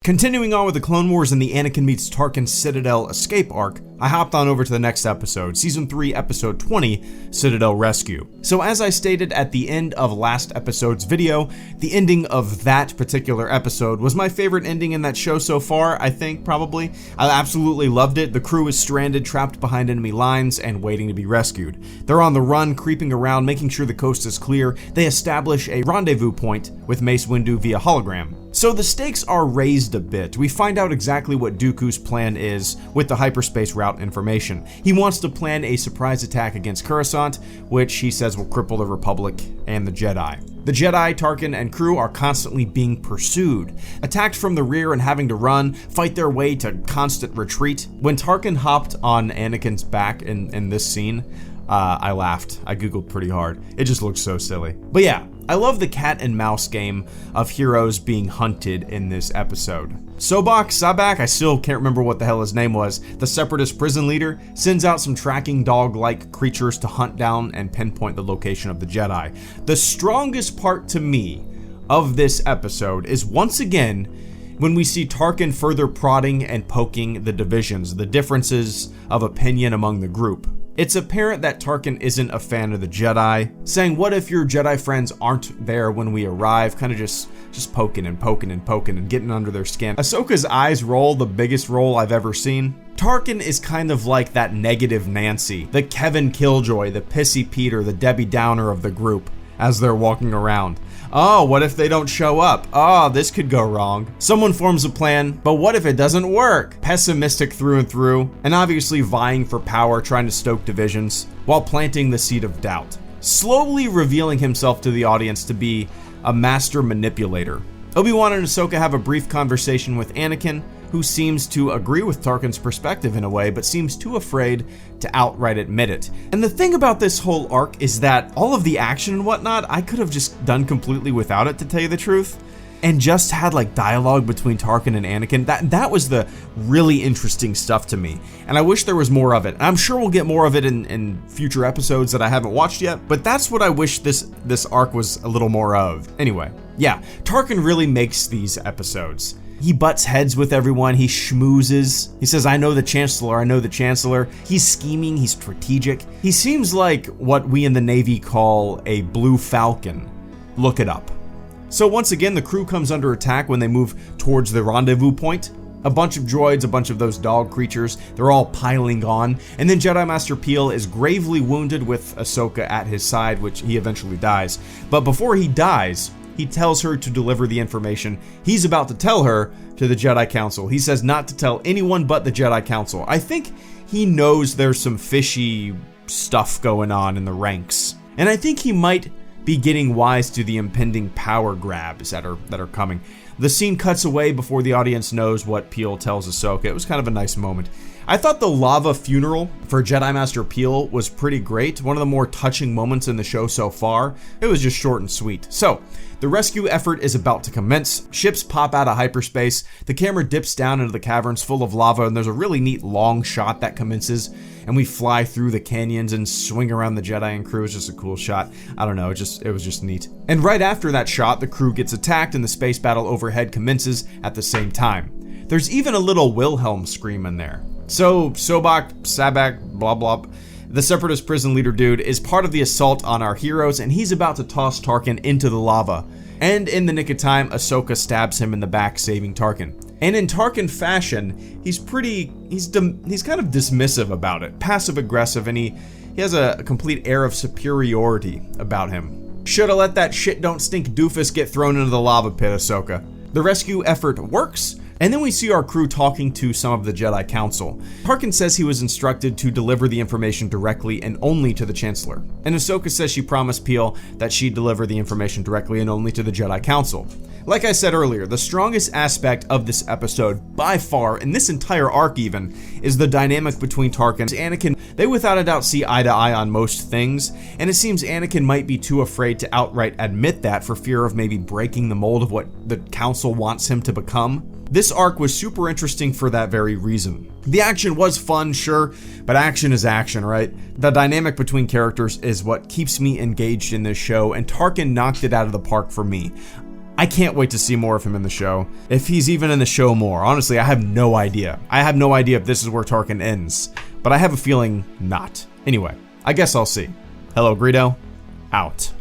Continuing on with the Clone Wars and the Anakin meets Tarkin Citadel escape arc, I hopped on over to the next episode, Season 3, Episode 20, Citadel Rescue. So as I stated at the end of last episode's video, the ending of that particular episode was my favorite ending in that show so far, I think, probably. I absolutely loved it. The crew is stranded, trapped behind enemy lines, and waiting to be rescued. They're on the run, creeping around, making sure the coast is clear. They establish a rendezvous point with Mace Windu via hologram. So the stakes are raised a bit. We find out exactly what Dooku's plan is with the hyperspace route information. He wants to plan a surprise attack against Coruscant, which he says will cripple the Republic and the Jedi. The Jedi, Tarkin, and crew are constantly being pursued, attacked from the rear and having to run, fight their way to constant retreat. When Tarkin hopped on Anakin's back in this scene, I laughed. I googled pretty hard. It just looked so silly. But yeah, I love the cat and mouse game of heroes being hunted in this episode. Sabak, I still can't remember what the hell his name was, the Separatist prison leader, sends out some tracking dog-like creatures to hunt down and pinpoint the location of the Jedi. The strongest part to me of this episode is once again when we see Tarkin further prodding and poking the divisions, the differences of opinion among the group. It's apparent that Tarkin isn't a fan of the Jedi, saying what if your Jedi friends aren't there when we arrive, kind of just poking and getting under their skin. Ahsoka's eyes roll, the biggest roll I've ever seen. Tarkin is kind of like that negative Nancy, the Kevin Killjoy, the pissy Peter, the Debbie Downer of the group as they're walking around. Oh, what if they don't show up? Oh, this could go wrong. Someone forms a plan, but what if it doesn't work? Pessimistic through and through, and obviously vying for power, trying to stoke divisions, while planting the seed of doubt. Slowly revealing himself to the audience to be a master manipulator. Obi-Wan and Ahsoka have a brief conversation with Anakin, who seems to agree with Tarkin's perspective in a way, but seems too afraid to outright admit it. And the thing about this whole arc is that all of the action and whatnot, I could have just done completely without it, to tell you the truth, and just had like dialogue between Tarkin and Anakin. That was the really interesting stuff to me, and I wish there was more of it. I'm sure we'll get more of it in future episodes that I haven't watched yet, but that's what I wish this arc was a little more of. Anyway, yeah, Tarkin really makes these episodes. He butts heads with everyone, he schmoozes, he says, I know the Chancellor. He's scheming, he's strategic. He seems like what we in the Navy call a blue falcon. Look it up. So once again, the crew comes under attack when they move towards the rendezvous point. A bunch of droids, a bunch of those dog creatures, they're all piling on, and then Jedi Master Peel is gravely wounded with Ahsoka at his side, which he eventually dies. But before he dies, he tells her to deliver the information he's about to tell her to the Jedi Council. He says not to tell anyone but the Jedi Council. I think he knows there's some fishy stuff going on in the ranks. And I think he might be getting wise to the impending power grabs that are coming. The scene cuts away before the audience knows what Peel tells Ahsoka. It was kind of a nice moment. I thought the lava funeral for Jedi Master Peel was pretty great. One of the more touching moments in the show so far. It was just short and sweet. So, the rescue effort is about to commence. Ships pop out of hyperspace. The camera dips down into the caverns full of lava, and there's a really neat long shot that commences. And we fly through the canyons and swing around the Jedi and crew. It's just a cool shot. I don't know, it was just neat. And right after that shot, the crew gets attacked and the space battle overhead commences at the same time. There's even a little Wilhelm scream in there. So, Sabak, blah blah, the Separatist prison leader dude is part of the assault on our heroes, and he's about to toss Tarkin into the lava. And in the nick of time, Ahsoka stabs him in the back, saving Tarkin. And in Tarkin fashion, he's kind of dismissive about it, passive aggressive, and he has a complete air of superiority about him. Shoulda let that shit don't stink doofus get thrown into the lava pit, Ahsoka. The rescue effort works. And then we see our crew talking to some of the Jedi Council. Tarkin says he was instructed to deliver the information directly and only to the Chancellor. And Ahsoka says she promised Peel that she'd deliver the information directly and only to the Jedi Council. Like I said earlier, the strongest aspect of this episode, by far, in this entire arc even, is the dynamic between Tarkin and Anakin. They without a doubt see eye to eye on most things, and it seems Anakin might be too afraid to outright admit that for fear of maybe breaking the mold of what the Council wants him to become. This arc was super interesting for that very reason. The action was fun, sure, but action is action, right? The dynamic between characters is what keeps me engaged in this show, and Tarkin knocked it out of the park for me. I can't wait to see more of him in the show. If he's even in the show more. Honestly, I have no idea. I have no idea if this is where Tarkin ends, but I have a feeling not. Anyway, I guess I'll see. HelloGreedo, out.